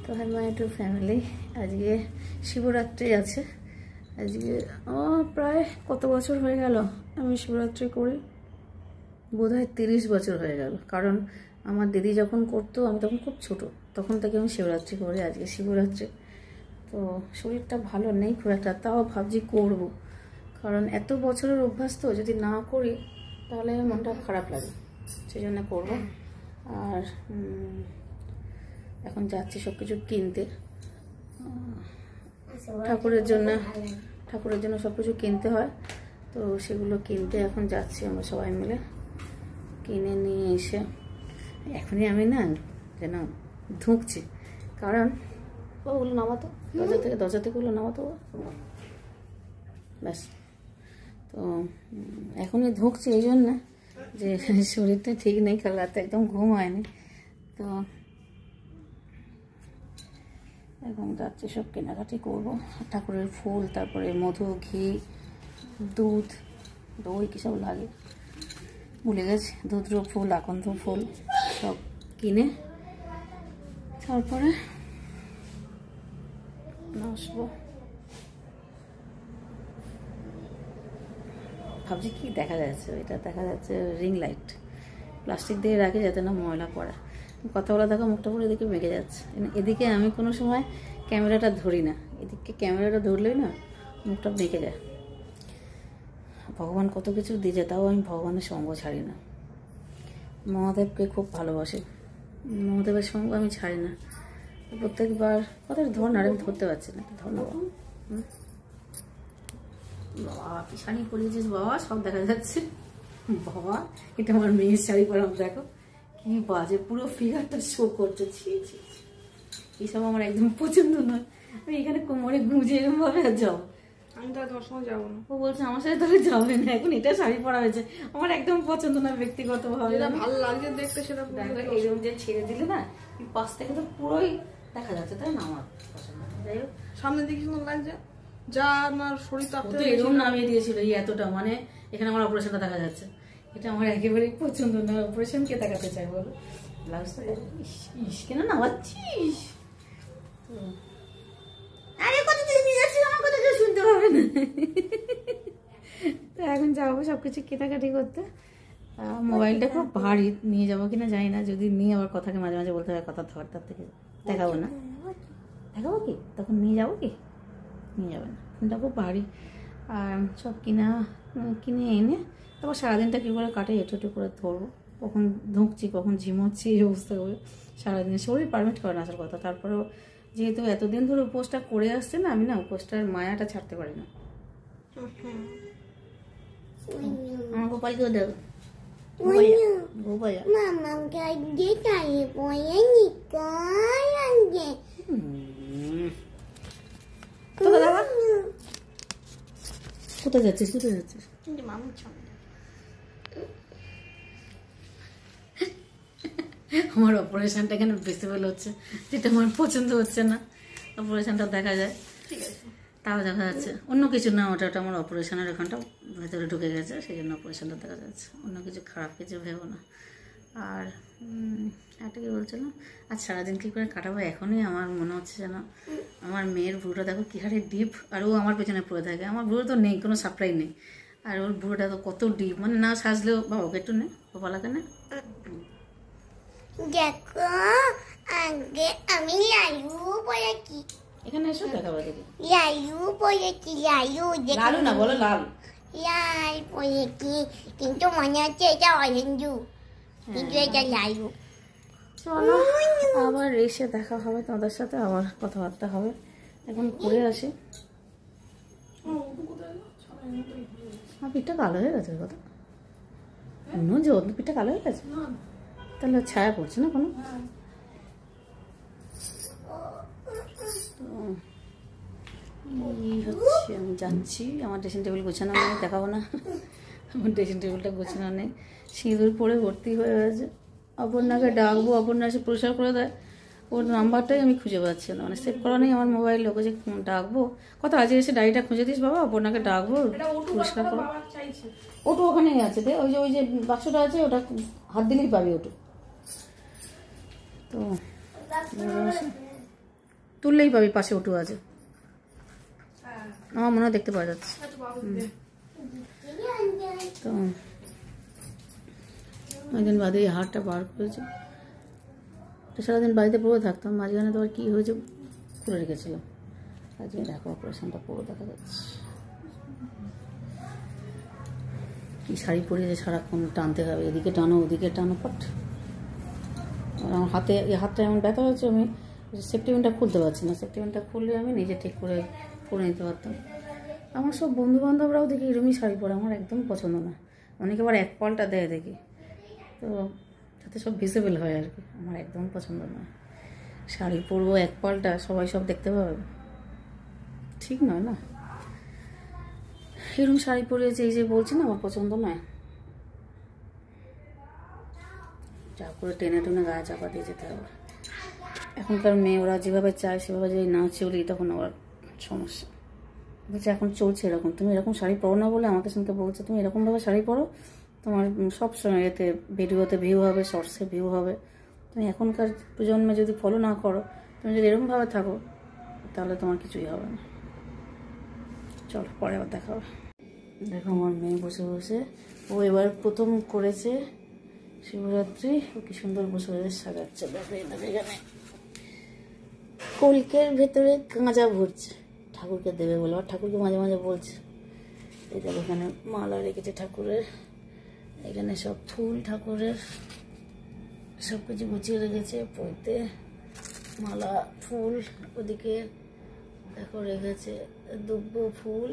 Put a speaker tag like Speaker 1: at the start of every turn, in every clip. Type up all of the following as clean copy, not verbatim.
Speaker 1: তো hi my two family, আজকে শিবরাত্রি আছে। আজকে প্রায় কত বছর হয়ে গেল আমি শিবরাত্রি করি, বোধহয় 30 বছর হয়ে গেল। কারণ আমার দিদি যখন করতো আমি তখন খুব ছোট, তখন থেকে আমি শিবরাত্রি করি। আজকে শিবরাত্রি, তো শরীরটা ভালো নেই খুব একটা, তাও ভাবছি করব। কারণ এত বছরের অভ্যাস তো, যদি না করি তাহলে মনটা খারাপ লাগে, সেই জন্য করবো। আর এখন যাচ্ছি সব কিছু কিনতে, ঠাকুরের জন্য সব কিছু কিনতে হয়, তো সেগুলো কিনতে এখন যাচ্ছি আমরা সবাই মিলে। কিনে নিয়ে এসে এখনই আমি না যেন ধুঁকছি, কারণ ওগুলো নামাতো দরজা থেকে ওগুলো নামাতো ব্যাস। তো এখনই ধুঁকছি এই জন্য যে শরীরটা ঠিক নেই, কাল রাতে একদম ঘুম হয়নি। তো এখন যাচ্ছি সব কেনাকাটি করবো, ঠাকুরের ফুল, তারপরে মধু, ঘি, দুধ, দই কী সব লাগে ভুলে গেছি, দুধরো ফুল, আকন্দ ফুল সব কিনে তারপরে আসবো। ভাবছি কি দেখা যাচ্ছে, এটা দেখা যাচ্ছে রিং লাইট, প্লাস্টিক দিয়ে রাখে যাতে না ময়লা পড়ে। কথা বলা দেখো মুখটা পুরো এদিকে মেঘে যাচ্ছে। এদিকে আমি কোনো সময় ক্যামেরাটা ধরি না, এদিকে ক্যামেরাটা ধরলেই না মুখটা মেঘে যায়। ভগবান কত কিছু দিয়েছে, তাও আমি ভগবানের সঙ্গ ছাড়ি না। মহাদেবকে খুব ভালোবাসি, মহাদেবের সঙ্গ আমি ছাড়ি না। প্রত্যেকবার কথা ধর না, আমি ধরতে পারছি না, ধন্যবাদ। বাবা কি শাড়ি পরিয়েছিস বাবা, সব দেখা যাচ্ছে বাবা। এটা আমার মেয়ের শাড়ি পরাম, দেখো কি বাজে, পুরো ফিগারটা শো করছে। এইসব আমার একদম পছন্দ নয়। আমি এখানে কোমরে গুঁজে এরকম ভাবে যাবো,
Speaker 2: আমি তো তোর সঙ্গে যাবো না।
Speaker 1: ও বলছে আমার সাথে তাহলে যাবে না, এখন এটা শাড়ি পরা হয়েছে, আমার একদম পছন্দ না ব্যক্তিগত ভাবে।
Speaker 2: ভালো লাগছে দেখতে, সেটা
Speaker 1: এইরকম যে ছেড়ে দিলে না পাশ থেকে তো পুরোই দেখা যাচ্ছে, তাই না? আমার পছন্দ। যাই হোক,
Speaker 2: সামনের দিকে সুন্দর লাগছে, যা আমার শরীর তো
Speaker 1: এরকম নামিয়ে দিয়েছিল এই এতটা, মানে এখানে আমার অপারেশনটা দেখা যাচ্ছে। এটা আমার একেবারেই পছন্দ না, অপারেশন কে দেখাতে চাই বলো? ব্লাউজটা ইস কেন নামাচ্ছিস? আরে কত নিয়ে যাচ্ছিস, আমার কথা কেউ শুনতে পাবে না। তো এখন যাবো সবকিছু কেনাকাটি করতে। মোবাইলটা খুব ভারী, নিয়ে যাবো কিনা জানি না। যদি নিয়ে আবার কথাকে মাঝে মাঝে বলতে হবে, কথা ধরতার থেকে দেখাবো না, দেখাবো কি তখন নিয়ে যাবো, কি নিয়ে যাবে না, ফোনটা খুব ভারী। আর সব কিনে এনে তারপর সারাদিনটা কী করে কাটে একটু একটু করে ধরবো। কখন ধুঁকছি কখন ঝিমোচ্ছি এই অবস্থা হবে সারাদিন, শরীর পারমিট করে না আসার কথা। তারপরেও যেহেতু এতদিন ধরে উপোসটা করে আসছে না, আমি না উপোসটার মায়াটা ছাড়তে পারি না। আমার গোপালকেও দেব, গোপাল কোথায় যাচ্ছিস, কোথায় যাচ্ছিস? আমার অপারেশনটা কেন ভিজিবল হচ্ছে, যেটা আমার পছন্দ হচ্ছে না। অপারেশনটা দেখা যায়, ঠিক আছে, তাও দেখা যাচ্ছে। অন্য কিছু না, ওটা আমার অপারেশনের ওখানটা ভেতরে ঢুকে গেছে, সেই জন্য অপারেশনটা দেখা যাচ্ছে। অন্য কিছু খারাপ কিছু ভেবো না। আর একটা কি বলছিলাম, আজ সারাদিন কী করে কাটাবো, এখনই আমার মনে হচ্ছে যেন আমার মেয়ের ভুরুটা দেখো কী হারে ডিপ, আর ও আমার পেছনে পড়ে থাকে। আমার ভুরু তো নেই, কোনো সাপ্লাই নেই, আর ওর ভুরুটা তো কত ডিপ, মানে না সাজলেও। বাবাকে একটু নে, বাবাকে নে।
Speaker 3: দেখো আগে আমি লালু পড়েছি,
Speaker 1: এখানে এসো দেখাবো দেখি।
Speaker 3: লালু পড়েছি,
Speaker 1: লালু না বলো, লাল
Speaker 3: লাল পড়েছি, কিন্তু মনে হচ্ছে এটা অরেঞ্জু, কিন্তু এটা লালু।
Speaker 1: চলো আবার এসে দেখা হবে তোমাদের সাথে, আবার কথাবার্তা হবে। এখন ঘুরে আসি। আমার পিঠটা কালো হয়ে গেছে, কথা মনে হচ্ছে ওর পিঠটা কালো হয়ে গেছে, তাহলে ছায়া পড়ছে না কোনো। এই হচ্ছে আমি যাচ্ছি, আমার ড্রেসিং টেবিল গোছানো নেই, দেখাবো না। আমার ড্রেসিং টেবিলটা গোছানো নেই, সিঁদুর পরে ভর্তি হয়ে গেছে। অপর্ণাকে ডাকবো, অপর্ণা এসে পরিষ্কার করে দেয়, ওর নাম্বারটাই আমি খুঁজে পাচ্ছি না, মানে সেভ করা নেই আমার মোবাইলে। ওকে যে ডাকবো, কথা আজকে এসে ডায়েরিটা খুঁজে দিস বাবা, অপর্ণাকে ডাকবো পরিষ্কার করো। ওটা ওখানেই আছে, ওই যে বাক্সটা আছে, ওটা হাত দিলেই পাবি ওটা। তো তুললেই পাবি, পাশে অটো আছে। আমার মনে হয় দেখতে পাওয়া যাচ্ছে। তো অনেকদিন বাদে এই হাটটা বার করেছে। তো সারাদিন বাড়িতে পড়ে থাকতাম, মাঝখানে তো আর কী হয়েছে খুলে রেখেছিলাম। আজকে দেখো অপারেশনটা পুরো দেখা যাচ্ছে। কি শাড়ি পরিয়ে সারাক্ষণ টানতে হবে, এদিকে টানো ওদিকে টানো পট। আর আমার হাতে এই হাতটা এমন ব্যথা হচ্ছে, আমি সেফটি পিনটা খুলতে পারছি না। সেফটি পিনটা খুললে আমি নিজে ঠিক করে পরে নিতে পারতাম। আমার সব বন্ধুবান্ধবরাও দেখি এরকমই শাড়ি পরে, আমার একদম পছন্দ না। অনেকে আবার এক পাল্টা দেয় দেখি, তো যাতে সব ভিজিবল হয় আর কি, আমার একদম পছন্দ নয়। শাড়ি পরবো এক পাল্টা, সবাই সব দেখতে পাবে, ঠিক নয় না। এরকম শাড়ি পরেছে এই যে বলছি না, আমার পছন্দ নয়। যা করে টেনে টেনে গায়ে চাপা দিয়ে যেতে হবে। এখনকার মেয়ে ওরা যেভাবে চায় সেভাবে যদি না চলি তখন আবার সমস্যা। বলছে এখন চলছে এরকম, তুমি এরকম শাড়ি পরো না বলে আমাকে সঙ্গে বলছে তুমি এরকমভাবে শাড়ি পরো, তোমার সবসময় এতে ভিডিওতে ভিউ হবে, শর্টসে ভিউ হবে। তুমি এখনকার প্রজন্মে যদি ফলো না করো, তুমি যদি এরকমভাবে থাকো, তাহলে তোমার কিছুই হবে না। চলো পরে আবার দেখা হবে। দেখো আমার মেয়ে বসে বসে, ও এবার প্রথম করেছে শিবরাত্রি, ও কি সুন্দর বসে বসে সাজাচ্ছে। দেখো এখানে কলকের ভেতরে গাঁজা ভরছে, ঠাকুরকে দেবে বলে। আর ঠাকুরকে মাঝে মাঝে বলছে। এই দেখো এখানে মালা রেখেছে ঠাকুরের, এখানে সব ফুল ঠাকুরের সব কিছু গুছিয়ে রেখেছে, পইতে মালা ফুল। ওদিকে দেখো রেখেছে দুব্ব ফুল,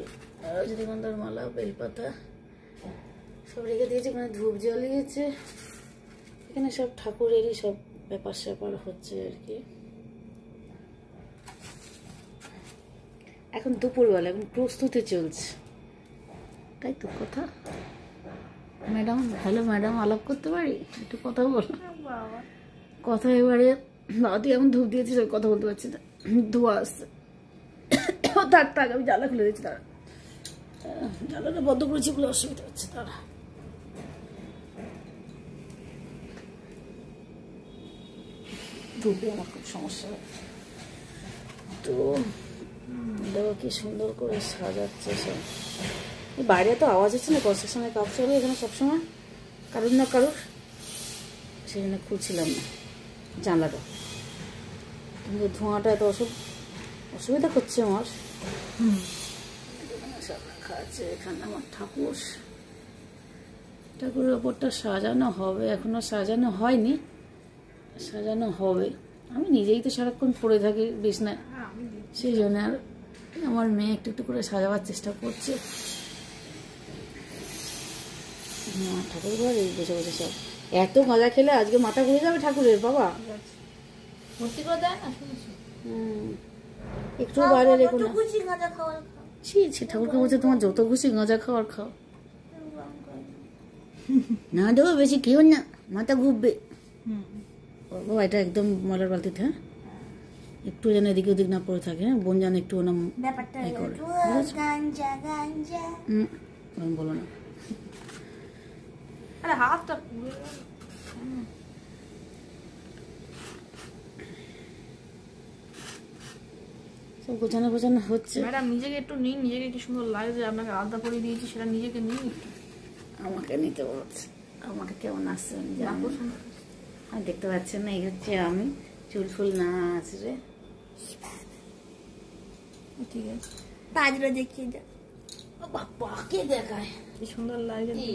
Speaker 1: রজনীগন্ধার মালা, বেলপাতা সব রেখে দিয়েছে। এখানে ধূপ জ্বালিয়েছে। এখানে সব ঠাকুরেরই সব ব্যাপার স্যাপার হচ্ছে আর কি। এখন দুপুরবেলা, এখন প্রস্তুতি চলছে, তাই তো কথা। ম্যাডাম, হ্যালো ম্যাডাম, আলাপ করতে পারি? একটু কথা বল। কথা এবারে বাবা তুই এমন ধূপ দিয়েছিস, ওই কথা বলতে পারছি না, ধোয়া আসছে। থাক থাক, আমি জ্বালা খুলে দিচ্ছি, তারা জ্বালাটা বন্ধ করেছি বলে অসুবিধা হচ্ছে। তারা ধূপে আমার খুব সমস্যা হয়। তো দেখো কি সুন্দর করে সাজাচ্ছে সব। বাইরে তো আওয়াজ হচ্ছে না, কনস্ট্রাকশনের কাজ চলে এখানে সবসময়, কারুর না কারুর, সেই জন্য খুলছিলাম না জানলাটা। কিন্তু ধোঁয়াটা এত অসুবিধা করছে আমার। সব রাখা আছে এখানে আমার ঠাকুর, ঠাকুরের ওপরটা সাজানো হবে, এখনো সাজানো হয়নি, সাজানো হবে। আমি নিজেই তো সারাক্ষণ পড়ে থাকি বিছনায়, সেই জন্য আর আমার মেয়ে একটু একটু করে সাজাবার চেষ্টা করছে। ঠাকুর ঘর এই বসে বসে সব এত গাঁজা খেলে আজকে মাথা ঘুরে যাবে ঠাকুরের। বাবা
Speaker 2: ভর্তি করে দেয় না,
Speaker 1: একটু বাইরে রেখো না। ছি ছি, ঠাকুরকে বলছে তোমার যত খুশি গাঁজা খাওয়ার খাও, না দেবো বেশি কেউ না, মাথা ঘুরবে। বাবা এটা একদম ময়লার বালতিতে, হ্যাঁ একটু যেন এদিকে ওদিক না পড়ে থাকে, হ্যাঁ বোন যেন একটু না করে, বলো না।
Speaker 2: আরে হাতটা পুড়ে গেল।
Speaker 1: সব গোছানো গোছানো হচ্ছে।
Speaker 2: ম্যাডাম নিজেকে একটু নিন, নিজেকে কি সুন্দর লাগছে, আপনাকে আলাদা করে দিয়েছি, সেটা নিজেকে নিন একটু।
Speaker 1: আমাকে নিতে বলছে, আমাকে কেমন আসছে আমি জানি না। আর দেখতে পাচ্ছেন না, এই হচ্ছে আমি, চুল ফুল না আছে রে।
Speaker 2: ঠিক আছে,
Speaker 3: পাঁচটা দেখিয়ে যা,
Speaker 1: বাবাকে দেখায়
Speaker 2: কি সুন্দর লাগছে।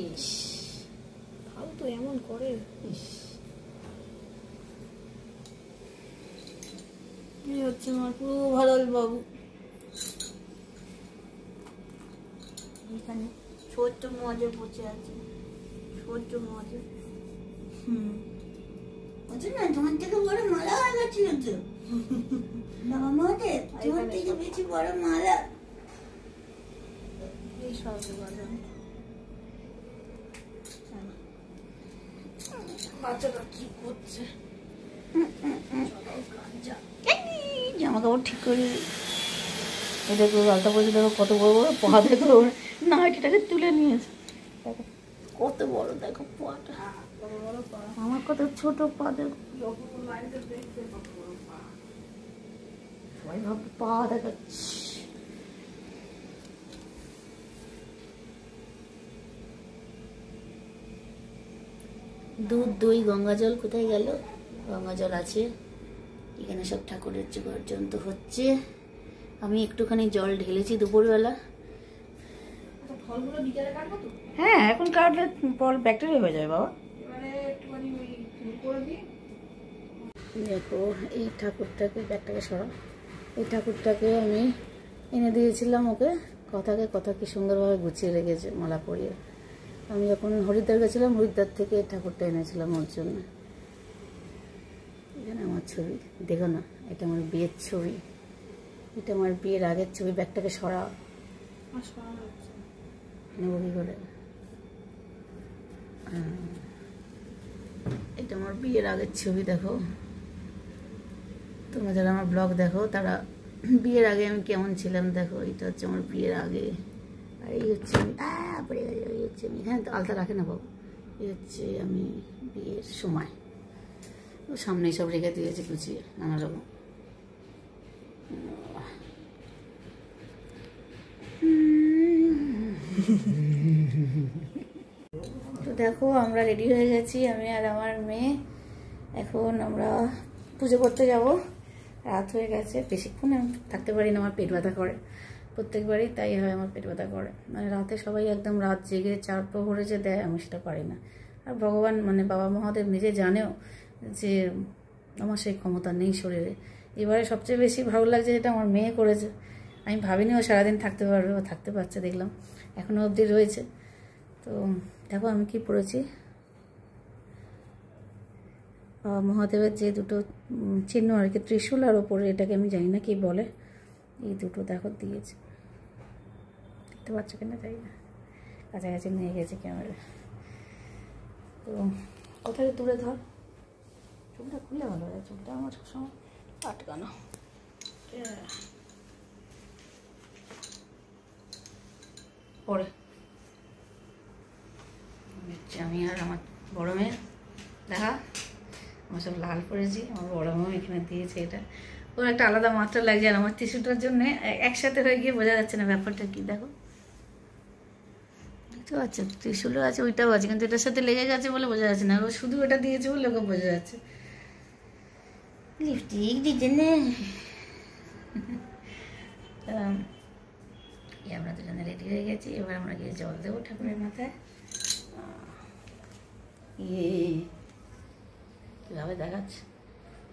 Speaker 2: ভালো তো এমন করে।
Speaker 1: এই হচ্ছে আমার পুরো ভারল বাবু।
Speaker 3: এখানে ছোট্ট মজা বসে আছে, ছোট্ট মজা। বলছে না তোমার থেকে বড় মালা হয়ে গেছিল তো, আমাদের তোমার থেকে বেশি বড় মালা।
Speaker 2: এই সব বাজান
Speaker 1: বাচ্চাটা কি করছে? জামা কাপড় ঠিক করে এটা করে আলতা পড়েছে, দেখো কত বড় বড় পা, দেখো না এটাকে তুলে নিয়েছে, দেখো কত বড়, দেখো পাটা, আমার কত ছোট পা, দেখো সবাই পায়ে ভাবো পা দেখাচ্ছি। দুধ দই গঙ্গা জল কোথায় গেল? গঙ্গা জল আছে এখানে, সব ঠাকুরের জোগাড় যন্ত্র হচ্ছে। আমি একটুখানি জল ঢেলেছি দুপুরবেলা।
Speaker 2: ফলগুলো বিকেলে কাটবো তো,
Speaker 1: হ্যাঁ এখন কাটলে পর ব্যাকটেরিয়া হয়ে যাবে বাবা।
Speaker 2: এবারে একটুখানি ওই করে দিই।
Speaker 1: দেখো এই ঠাকুরটাকে, ব্যাগটাকে সরা, এই ঠাকুরটাকে আমি এনে দিয়েছিলাম ওকে। কথা কি সুন্দরভাবে গুছিয়ে রেখেছে মালা পরিয়ে। আমি যখন হরিদ্বার গেছিলাম, হরিদ্বার থেকে এই ঠাকুরটা এনেছিলাম ওর জন্য। এখানে আমার ছবি দেখো না, এটা আমার বিয়ের ছবি, এটা আমার বিয়ের আগের ছবি। ব্যাগটাকে সরা, নেব কি করে? এটা আমার বিয়ের আগের ছবি। দেখো তোমরা যারা আমার ব্লগ দেখো তারা বিয়ের আগে আমি কেমন ছিলাম দেখো। এটা হচ্ছে আমার বিয়ের আগে, আর এই হচ্ছে আমি এই হচ্ছে আমি, এখানে তো আলতা রাখে না বাবু। এই হচ্ছে আমি বিয়ের সময়, ও সামনে সব রেখে দিয়েছে গুছিয়ে নানা রকম। তো দেখো আমরা রেডি হয়ে গেছি, আমি আর আমার মেয়ে। এখন আমরা পুজো করতে যাব। রাত হয়ে গেছে, বেশিক্ষণ আমি থাকতে পারি না, আমার পেট ব্যথা করে প্রত্যেকবারই, তাই হয় আমার পেট ব্যথা করে। মানে রাতে সবাই একদম রাত জেগে 4 প্রহরে যে দেয়, আমি সেটা পারি না। আর ভগবান মানে বাবা মহাদেব নিজে জানেও যে আমার সেই ক্ষমতা নেই শরীরে। এবারে সবচেয়ে বেশি ভালো লাগছে যেটা আমার মেয়ে করেছে। আমি ভাবিনি ও সারাদিন থাকতে পারবে, ও থাকতে পারছে দেখলাম, এখনও অবধি রয়েছে। তো দেখো আমি কি পড়েছি, মহাদেবের যে দুটো চিহ্ন আর কি, ত্রিশূল আর ওপরে এটাকে আমি জানি না কি বলে, এই দুটো দেখো দিয়েছে। দেখতে পাচ্ছ কিনা জানি না, কাছাকাছি নিয়ে গেছে ক্যামেরা। তো কোথায় দূরে ধর, চুলটা খুললে ভালো হয়, চুলটা আমার সবসময় আটকানো। পরে আমি আর আমার বড় মেয়ে দেখা, আমার সব লাল পরেছি, আমার বড় মামা এখানে দিয়েছে। এটা ওর একটা আলাদা মাত্রা লাগছে, আর আমার টিস্যুটার জন্য একসাথে হয়ে গিয়ে বোঝা যাচ্ছে না ব্যাপারটা কি। দেখো দেখতে পাচ্ছ, ত্রিশূলও আছে ওইটাও আছে, কিন্তু এটার সাথে লেগে গেছে বলে বোঝা যাচ্ছে না। আর ও শুধু ওটা দিয়েছে বলে ওকে বোঝা যাচ্ছে। লিপস্টিক দিতে নে। আমরা দুজনে রেডি হয়ে গেছি, এবার আমরা গিয়ে জল দেবো ঠাকুরের মাথায়। ইয়ে কীভাবে দেখাচ্ছে,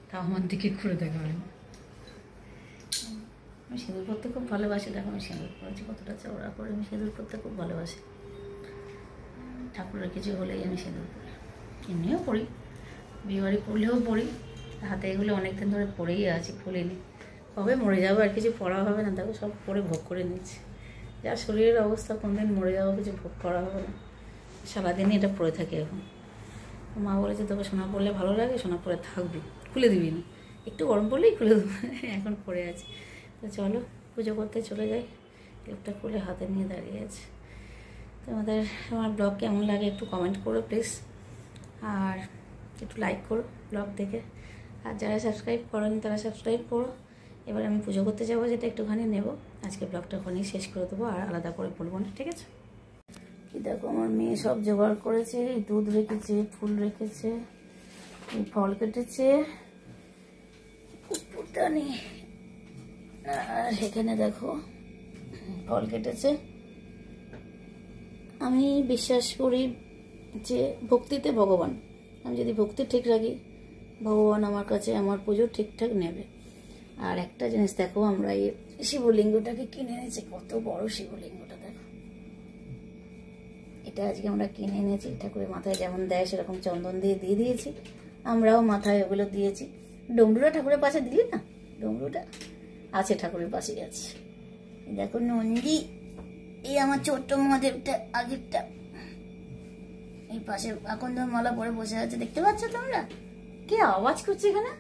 Speaker 1: তাও আমার দিকে ঘুরে দেখা হয় না। আমি সিঁদুর পরতে খুব ভালোবাসি। দেখো আমি সিঁদুর পরেছি কতটা চওড়া করে, আমি সিঁদুর পরতে খুব ভালোবাসি। ঠাকুরের কিছু হলেই আমি সিঁদুর পরি, এমনিও পড়ি, বিয়েবাড়ি পড়লেও পড়ি। হাতে এগুলো অনেকদিন ধরে পরেই আছি, খুলিনি। কবে মরে যাবো আর কিছু পড়া হবে না, দেখো সব পরে ভোগ করে নিচ্ছি। যার শরীরের অবস্থা, কোনদিন মরে যাবো কিছু ভোগ করা হবে না, সারাদিনই এটা পরে থাকি এখন। মা বলেছে তোকে সোনা পরলে ভালো লাগে, সোনা পরে থাকবি, খুলে দিবি না, একটু গরম পড়লেই খুলে দেবো। এখন পরে আছে। তো চলো পুজো করতে চলে যাই। ক্লিপটা খুলে হাতে নিয়ে দাঁড়িয়ে আছে। তোমাদের আমার ব্লগ কেমন লাগে একটু কমেন্ট করো প্লিজ, আর একটু লাইক করো ব্লগ দেখে। আর যারা সাবস্ক্রাইব করেন তারা সাবস্ক্রাইব করো। এবার আমি পুজো করতে যাবো, যেটা একটুখানি নেব। আজকে ব্লগটা ওখানেই শেষ করে দেবো, আর আলাদা করে বলবো না, ঠিক আছে? কি দেখো আমার মেয়ে সব জোগাড় করেছে, দুধ রেখেছে, ফুল রেখেছে, ফল কেটেছে, পুরদানি, আর এখানে দেখো ফল কেটেছে। আমি বিশ্বাস করি যে ভক্তিতে ভগবান, আমি যদি ভক্তি ঠিক রাখি, ভগবান আমার কাছে আমার পুজো ঠিকঠাক নেবে। আর একটা জিনিস দেখো, আমরা এই শিবলিঙ্গটাকে কিনে এনেছি, কত বড় শিবলিঙ্গটা দেখো। এটা আজকে আমরা কিনে এনেছি, ঠাকুরের মাথায় যেমন দেয় সেরকম চন্দন দিয়ে দিয়েছি, আমরাও মাথায় ওগুলো দিয়েছি। ডমরুটা ঠাকুরের পাশে দিলি না, ডমরুটা আছে ঠাকুরের পাশেই আছে। দেখো নন্দী, এই আমার ছোট্ট মহাদেবটা আগেরটা, এই পাশে আকন্দ মালা পরে বসে আছে, দেখতে পাচ্ছ তোমরা? কি আওয়াজ করছে এখানে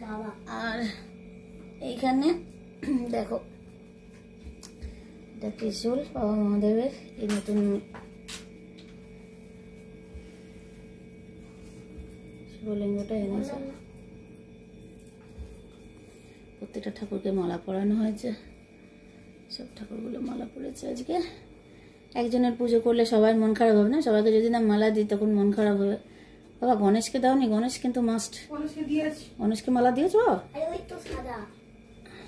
Speaker 1: বাবা। আর এইখানে দেখো এটা ত্রিশূল বাবা মহাদেবের, এই নতুন শিবলিঙ্গটা এনেছে। প্রত্যেকটা ঠাকুরকে মালা পরানো হয়েছে, সব ঠাকুরগুলো মালা পড়েছে আজকে। একজনের পুজো করলে সবার মন খারাপ হবে না? সবাইকে যদি না মালা দিই তখন মন খারাপ হবে। বাবা গণেশকে দাওনি? গণেশ কিন্তু মাস্ট। গণেশকে মালা দিয়েছো?
Speaker 3: আরে ওই তো সাদা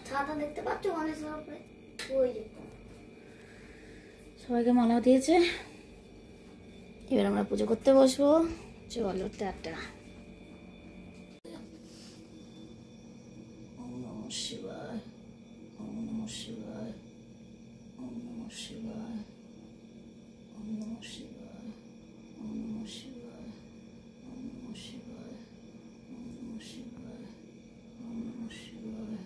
Speaker 3: সাদা দেখতে পাচ্ছ গণেশের উপরে, ওই যে
Speaker 1: সবাইকে মালা দিয়েছে। এবার আমরা পুজো করতে বসবো। চলো টাটা। ওম নমঃ শিবায়, ওম নমঃ শিবায়, ওম নমঃ শিবায়, ওম নমঃ শিবায়, ওম নমঃ শিবায়, ওম নমঃ শিবায়, ওম নমঃ শিবায়, ওম নমঃ শিবায়।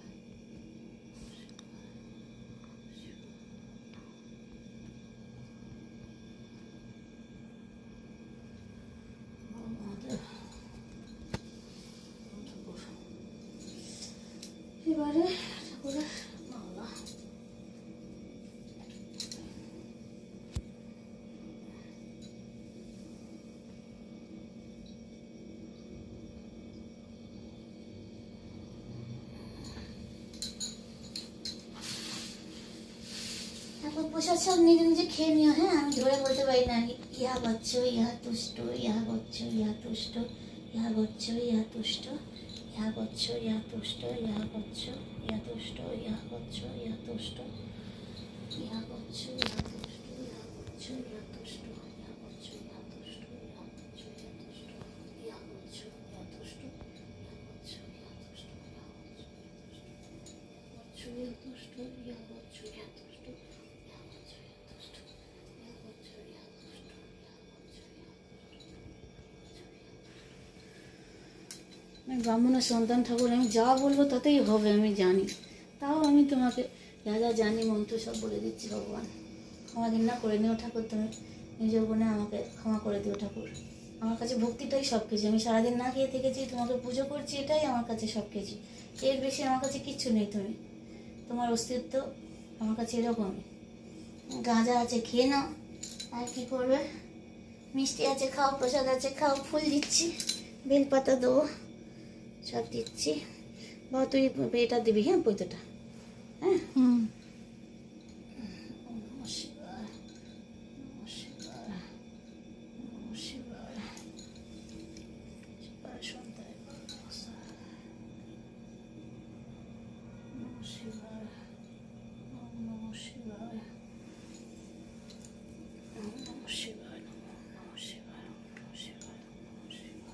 Speaker 1: এবারে ঠাকুরের মালা। ঠাকুর প্রসাদ সব নিজে নিজে খেয়ে নিও, হ্যাঁ? আমি ধরে বলতে পারি না। ইহা গচ্ছ ইহা তুষ্ট, ইহা গচ্ছ ইহা তুষ্ট, ইহা গচ্ছ ইহা তুষ্ট, ইহা গচ্ছ ইহা তুষ্ট, ইহা গচ্ছ ইহা তুষ্ট, ইহা গচ্ছ ইহা তুষ্ট, ইহা গচ্ছ ইহা তুষ্ট, ইহা গচ্ছ ইহা তুষ্ট, ইহা গচ্ছ ইহা তুষ্ট, ইহা গচ্ছ ইহা তুষ্ট, ইহা গচ্ছ ইহা তুষ্ট, ইহা গচ্ছ ইহা তুষ্ট, ইহা গচ্ছ ইহা তুষ্ট, ইহা গচ্ছ ইহা তুষ্ট, ইহা গচ্ছ ইহা তুষ্ট, ইহা গচ্ছ ইহা তুষ্ট, আমি ব্রাহ্মণের সন্তান ঠাকুর, আমি যা বলবো তাতেই হবে আমি জানি। তাও আমি তোমাকে যা যা জানি মন্ত্র সব বলে দিচ্ছি। ভগবান ক্ষমা ঘৃণা করে নিও ঠাকুর, তুমি নিজের গুণে আমাকে ক্ষমা করে দিও ঠাকুর। আমার কাছে ভক্তিটাই সব কিছু। আমি সারাদিন না খেয়ে থেকেছি, তোমাকে পুজো করছি, এটাই আমার কাছে সব কিছু। এর বেশি আমার কাছে কিচ্ছু নেই। তুমি, তোমার অস্তিত্ব আমার কাছে এরকমই। গাঁজা আছে খেয়ে নাও, আর কি করবে? মিষ্টি আছে খাও, প্রসাদ আছে খাও, ফুল দিচ্ছি, বেলপাতা দেবো, সব দিচ্ছি। বা তুই এটা দিবি, হ্যাঁ পৈতটা, হ্যাঁ। ওম নমঃ শিবায়, নমঃ শিবায়, নমঃ শিবায়, শিবায় সন্তায় নমঃ শিবায়, ওম নমঃ শিবায়, ওম নমঃ শিবায়, নমঃ শিবায়, নমঃ শিবায়, নমঃ শিবায়,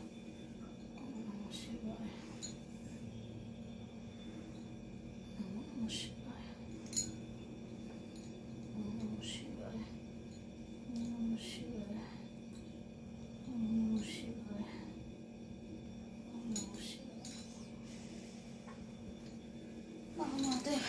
Speaker 1: ওম নমঃ শিবায়, ওম নমঃ শিবায়, ওম নমঃ শিবায়, ওম নমঃ শিবায়, ওম নমঃ শিবায়, ওম নমঃ শিবায়। আমাদের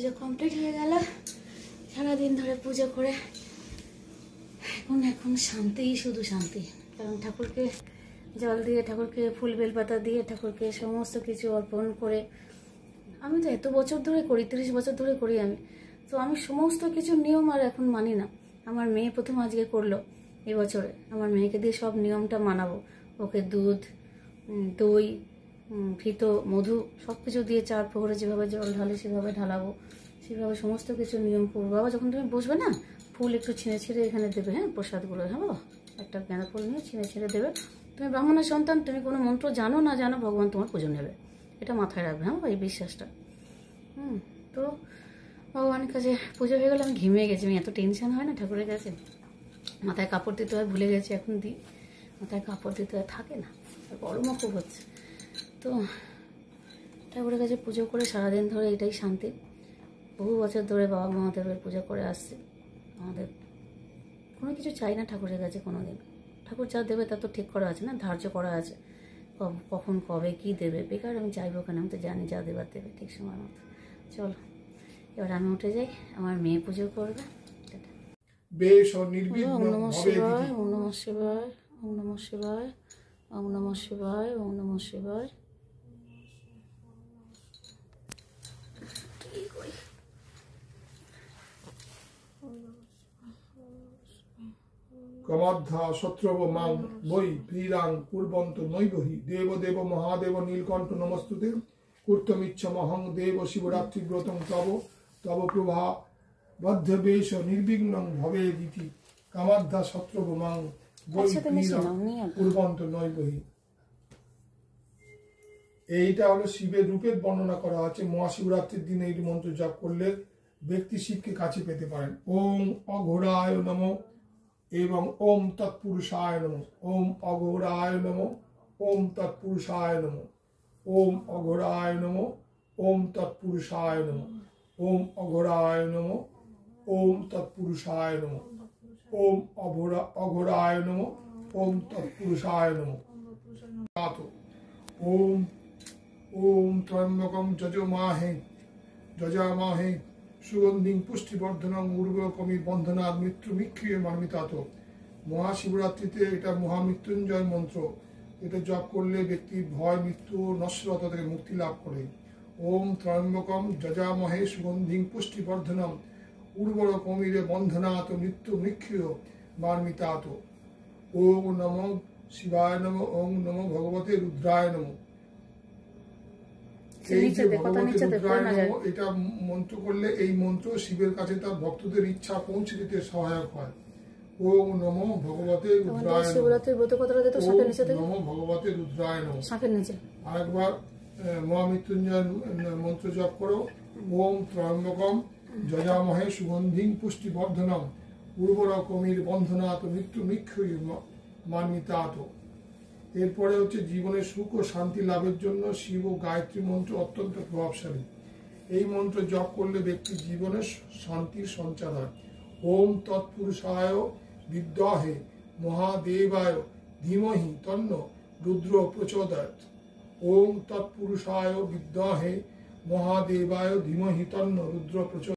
Speaker 1: পুজো কমপ্লিট হয়ে গেল। সারাদিন ধরে পুজো করে এখন শান্তি, শুধু শান্তি। কারণ ঠাকুরকে জল দিয়ে, ঠাকুরকে ফুল বেলপাতা দিয়ে, ঠাকুরকে সমস্ত কিছু অর্পণ করে, আমি তো এত বছর ধরে করি, 30 বছর ধরে করি আমি, তো আমি সমস্ত কিছু নিয়ম আর এখন মানি না। আমার মেয়ে প্রথম আজকে করলো এবছরে, আমার মেয়েকে দিয়ে সব নিয়মটা মানাবো। ওকে দুধ, দই, ফিতো, মধু সব কিছু দিয়ে 4 প্রহরে যেভাবে জল ঢালে সেভাবে ঢালাবো, সেভাবে সমস্ত কিছু নিয়ম করবো। বাবা যখন তুমি বসবে না, ফুল একটু ছিঁড়ে ছিঁড়ে এখানে দেবে, হ্যাঁ, প্রসাদগুলো, হ্যাঁ বাবা, একটা গাঁদা ফুল নিয়ে ছিঁড়ে ছিঁড়ে দেবে। তুমি ব্রাহ্মণের সন্তান, তুমি কোনো মন্ত্র জানো না জানো, ভগবান তোমার পুজো নেবে, এটা মাথায় রাখবে, হ্যাঁ বাবা, এই বিশ্বাসটা। তো ভগবানের কাছে পুজো হয়ে গেলে আমি ঘেমে গেছি। আমি এত টেনশন হয় না ঠাকুরের কাছে, মাথায় কাপড় দিতে হয়, ভুলে গেছি, এখন দিই, মাথায় কাপড় দিতে হয়, থাকে না, গরমও খুব হচ্ছে। তো ঠাকুরের কাছে পুজো করে সারাদিন ধরে এটাই শান্তি। বহু বছর ধরে বাবা মহাদেবের পুজো করে আসছে। আমাদের কোনো কিছু চাই না ঠাকুরের কাছে কোনো দিন। ঠাকুর যা দেবে তা তো ঠিক করা আছে না, ধার্য করা আছে, কখন কবে কি দেবে। বেকার আমি চাইবো কেন, আমি তো জানি যা দেবার দেবে ঠিক সময় মতো। চলো এবার আমি উঠে যাই, আমার মেয়ে পুজো করবে।
Speaker 4: বেশ নির্বিঘ্ন
Speaker 1: ওম নমঃ
Speaker 4: ভাবে
Speaker 1: শিবায়, ওম নমঃ শিবায়, ওম নমঃ শিবায়, ওম নমঃ শিবায়, ওম নমঃ শিবায়।
Speaker 4: কমাধ্যা শত্রব মাং বৈ বীরাং পূর্বন্ত নৈবহি দেব দেব মহাদেব নীলকণ্ঠ নমস্তুতে কর্তমিচ্ছমহং দেব শিবরাত্রি ব্রতং তব তব প্রভা বদ্ধবেশ নির্বিঘ্নং ভবে দিতি কামাধ্যা শত্রব মাং বৈ বীরাং পূর্বন্ত নৈবহি। এইটা হলো শিবের রূপের বর্ণনা করা আছে। মহাশিবরাত্রির দিনে এই মন্ত্র জপ করলে ব্যক্তি শিবকে কাছে পেতে পারেন। ওম অঘোরায় নমঃ এবং ওম তৎপুরুষায় নমঃ। ওম অঘোরায় নমঃ, ওম তৎপুরুষায় নমঃ। ওম অঘোরায় নমঃ, ওম তৎপুরুষায় নমঃ। ওম অঘোরায় নমঃ, ওম তৎপুরুষায় নমঃ। ওম অঘোরায় নমঃ, ওম তৎপুরুষায় নমঃ। ওম ওম ত্রয়ম্বকম যজামহে সুগন্ধিং পুষ্টিবর্ধনং উর্বরকমির বন্ধনাৎ মৃত্যু মিক্ষিয়ে মার্মিতাত। মহাশিবরাত্রিতে এটা মহামৃত্যুঞ্জয় মন্ত্র, এটা জপ করলে ব্যক্তির ভয়, মৃত্যু, নশ্বরতা থেকে মুক্তি লাভ করে। ওম ত্রয়ম্বকম যজামহে সুগন্ধিং পুষ্টিবর্ধনং উর্বরকমির বন্ধনাৎ মৃত্যু মিক্ষিয়ে মার্মিতাত। ওম নমঃ শিবায় নমঃ। ওম নমঃ ভগবতে রুদ্রায় নমঃ। এই যে ভগবতী রুদ্রায় নমঃ, এটা মন্ত্র করলে এই মন্ত্র শিবের কাছে তার ভক্তদের ইচ্ছা পৌঁছে দিতে সহায়ক হয়। ওম নমঃ ভগবতে রুদ্রায় নমঃ।
Speaker 1: শিবরাত্রির ব্রত কথাটা দিতে শাকের নিচে থেকে,
Speaker 4: নমঃ ভগবতে রুদ্রায় নমঃ,
Speaker 1: শাকের নিচে।
Speaker 4: আরেকবার মহামৃত্যুঞ্জয় মন্ত্র জপ করো। ওম ত্রয়ম্বকম যজামহে সুগন্ধিং পুষ্টিবর্ধনং উর্বরকমির বন্ধনাৎ মৃত্যু মিক্ষুই মার্মিতাত। এরপরে হচ্ছে জীবনের সুখ ও শান্তি লাভের জন্য শিব ও গায়ত্রী মন্ত্র অত্যন্ত প্রভাবশালী। এই মন্ত্র জপ করলে ব্যক্তির জীবনে শান্তির সঞ্চার হয়। ওম তৎপুরুষায় বিদ্মহে মহাদেবায় ধীমহি তন্ন রুদ্র প্রচোদয়াৎ। ওম তৎপুরুষায় বিদ্মহে মহাদেবায় ধীমহি তন্ন রুদ্র প্রচোদয়াৎ।